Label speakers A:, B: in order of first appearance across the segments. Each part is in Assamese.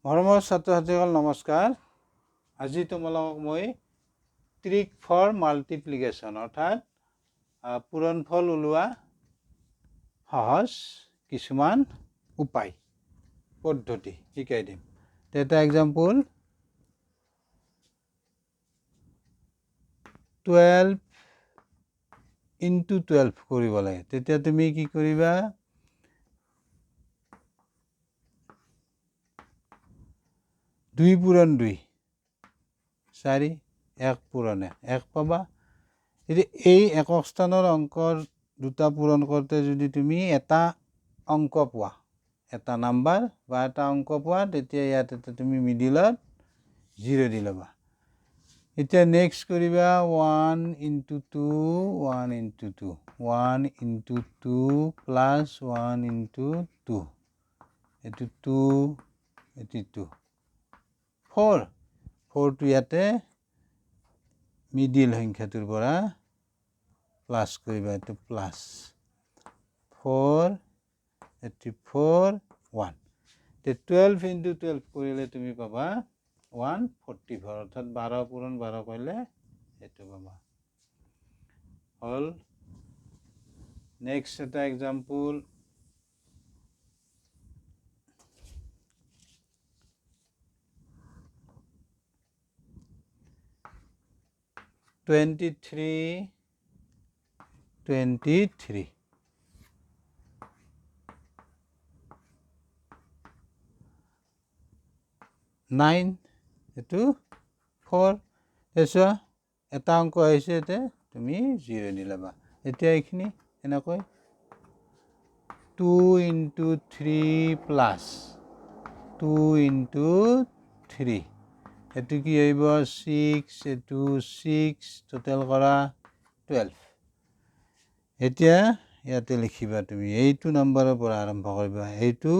A: মৰমৰ ছাত্ৰ-ছাত্ৰীসকল নমস্কাৰ। আজি তোমালোকক মই ট্ৰিক ফৰ মাল্টিপ্লিকেশ্যন অৰ্থাৎ পূৰণফল ওলোৱা সহজ কিছুমান উপায় পদ্ধতি শিকাই দিম। এটা এক্সাম্পল 12 into 12 কৰিব লাগে। তেতিয়া তুমি কি কৰিবা? 2 পূৰণ 2 4 1 পূৰণ 1 পাবা। যদি এই একক স্থানৰ অংকৰ দুটা পূৰণ কৰোঁতে যদি তুমি এটা অংক পোৱা, এটা নাম্বাৰ বা এটা অংক পোৱা, তেতিয়া ইয়াতে তুমি মিডিলত 0 দি ল'বা। এতিয়া নেক্সট কৰিবা 1 into 2 1 into 2 1 into 2 plus 1 into 2 এইটো 2 এইটো 2 4 4টো ইয়াতে মিডিল সংখ্যাটোৰ পৰা প্লাছ কৰিবা, এইটো প্লাছ 4 এইটো 4 1 তে 12 into 12 কৰিলে তুমি পাবা 144 অৰ্থাৎ 12 পূৰণ 12 কৰিলে এইটো পাবা। হ'ল নেক্সট এটা এক্সাম্পল 23 23 9 এইটো 4 এসা এটা অংক আহিছে, এতে তুমি 0 দি ল'বা। এতিয়া এইখিনি এনেকৈ 2 into 3 plus 2 into 3 এইটো কি আহিব 6 এইটো 6 টোটেল কৰা 12। এতিয়া ইয়াতে লিখিবা তুমি এইটো নম্বৰৰ পৰা আৰম্ভ কৰিবা, এইটো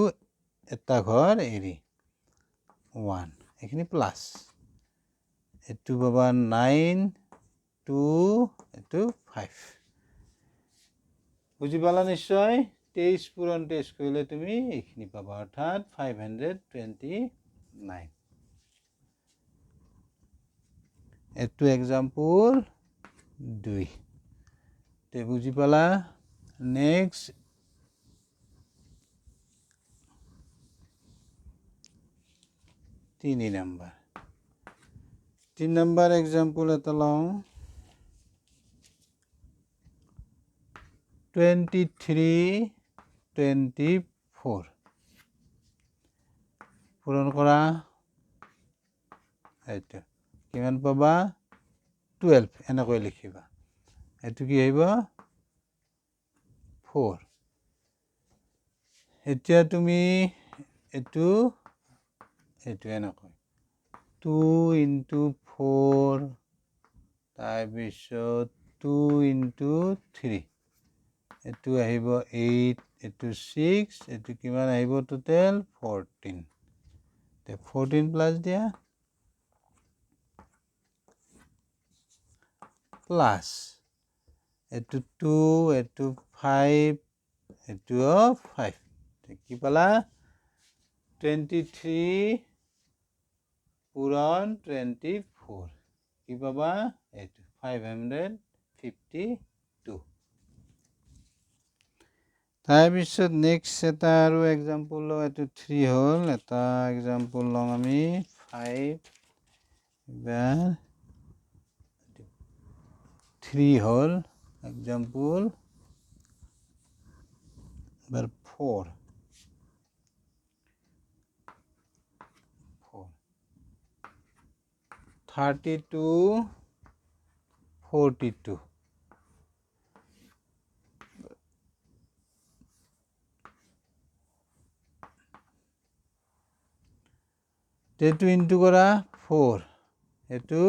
A: এটা ঘৰ এৰি 1 এইখিনি প্লাছ এইটো পাবা 9 2 এইটো 5। বুজি পালা নিশ্চয়? 23 পূৰণ 23 কৰিলে তুমি এইখিনি পাবা অৰ্থাৎ 529। এইটো এক্সাম্পল 2 তে বুজি পালা? নেক্সট 3 নম্বৰ 3 নম্বৰ এক্সাম্পল এটা লওঁ 23 24 পূৰণ কৰা, এইটো কিমান পাবা 12 এনেকৈ লিখিবা। এইটো কি আহিব 4। এতিয়া তুমি এইটো এনেকৈ 2 into 4 তাৰপিছত 2 into 3 এইটো আহিব 8 এইটো 6 এইটো কিমান আহিব টোটেল 14 তে 14 প্লাছ দিয়া প্লাছ এইটো 2 এইটো 5 এইটো 5 কি পালা 23 পূৰণ 24 কি পাবা এইটো 552। তাৰপিছত নেক্সট এটা আৰু এক্সাম্পল লওঁ, এইটো 3 হ'ল, এটা এক্সাম্পল লওঁ আমি 5 এবাৰ 3 হ'ল, এক্সাম্পল এবাৰ 4 32 42 এইটো ইনটু কৰা 4 এইটো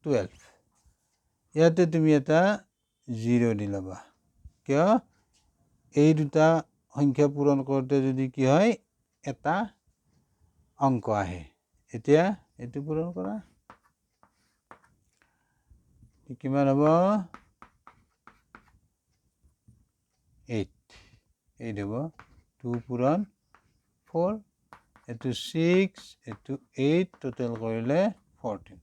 A: 12 ইয়াতে তুমি এটা 0 দি ল'বা, কিয় এই দুটা সংখ্যা পূৰণ কৰোঁতে যদি কি হয় এটা অংক আহে। এতিয়া এইটো পূৰণ কৰা কিমান হ'ব 8 হ'ব 2 পূৰণ 4 এইটো 6 এইটো 8 টোটেল কৰিলে 14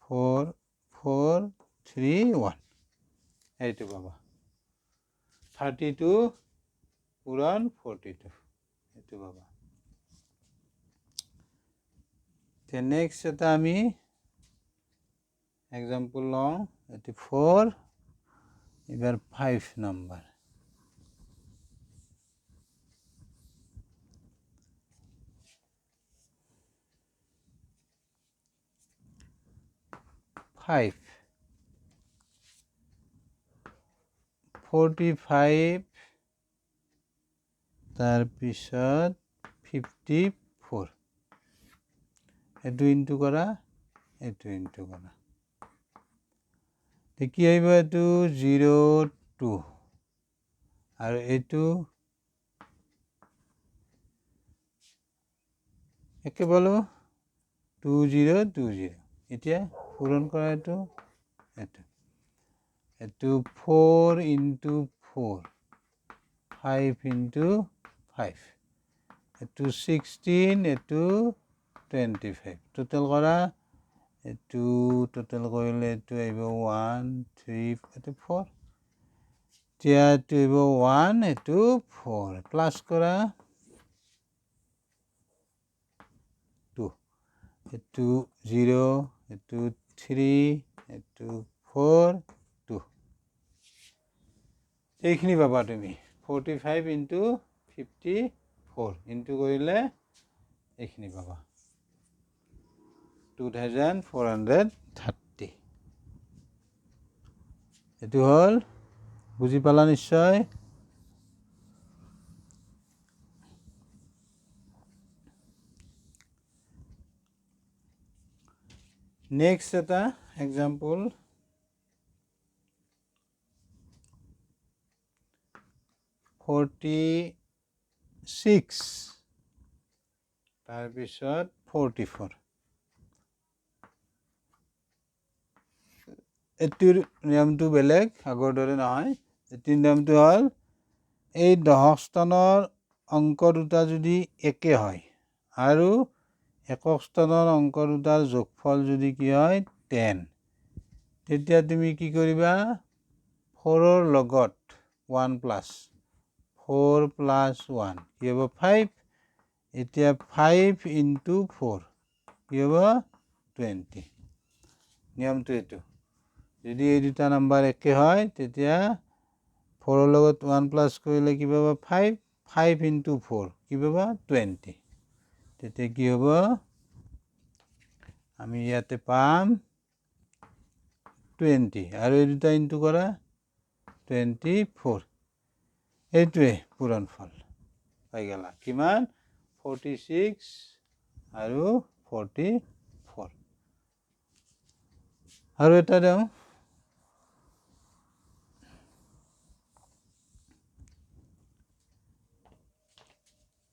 A: 4 4 3 1 এইটো পাবা 32 পূৰণ 42 এইটো পাবা তে নেক্সট এটা আমি এক্সাম্পল লওঁ এইটো 4 এবাৰ 5 নাম্বাৰ 5 45 তাৰপিছত 54 এইটো ইনটু কৰা এইটো ইনটু কৰা কি আহিব এইটো 02 আৰু এইটো একে পালো 2020 এতিয়া পূৰণ কৰা এইটো 4 into 4 5 into 5 এইটো 16 এইটো 25 টোটেল কৰা এইটো টোটেল কৰিলে এইটো আহিব 1 3 এইটো 4 এতিয়া এইটো আহিব 1 এইটো 4 প্লাছ কৰা 2 এইটো 0 এইটো 3 এইটো 4 2 এইখিনি পাবা তুমি 45 into 54 ইনটু কৰিলে এইখিনি পাবা 2430 এইটো হ'ল বুজি পালা নিশ্চয় নেক্সট এটা এক্সাম্পল 46 তাৰপিছত 44 এইটোৰ নিয়মটো বেলেগ আগৰ দৰে নহয় এইটোৰ নিয়মটো হ'ল এই দশক স্থানৰ অংক দুটা যদি একে হয় আৰু একক স্থানৰ অংক দুটাৰ যোগফল যদি কি হয় 10 তেতিয়া তুমি কি কৰিবা 4ৰ লগত 1 প্লাছ 4 প্লাছ 1 কি হ'ব 5 এতিয়া 5 into 4 কি হ'ব 20 নিয়মটো এইটো যদি এই দুটা নাম্বাৰ একে হয় তেতিয়া 4ৰ লগত 1 প্লাছ কৰিলে কি পাবা 5 5 into 4 কি পাবা 20 তেতিয়া কি হ'ব আমি ইয়াতে পাম 20 আৰু এই দুটা ইনটু কৰা 24 এইটোৱে পূৰণফল পাই গলা কিমান 46 আৰু 44 আৰু এটা দিওঁ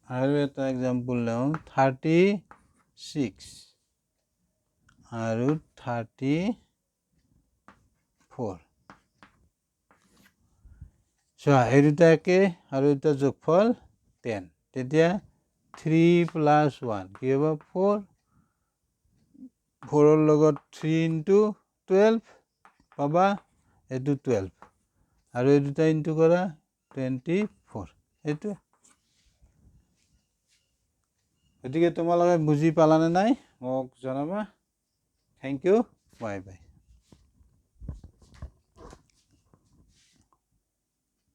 A: আৰু এটা এক্সাম্পল লওঁ 36 আৰু 34 চোৱা এই দুটা একে আৰু এটা যোগফল 10 তেতিয়া 3 প্লাছ 1 কি হ'ব 4 4ৰ লগত 3 into 12 পাবা এইটো 12 আৰু এই দুটা ইনটু কৰা 24 এইটো গতিকে তোমালোকে বুজি পালানে নাই মোক জনাবা থেংক ইউ বাই বাই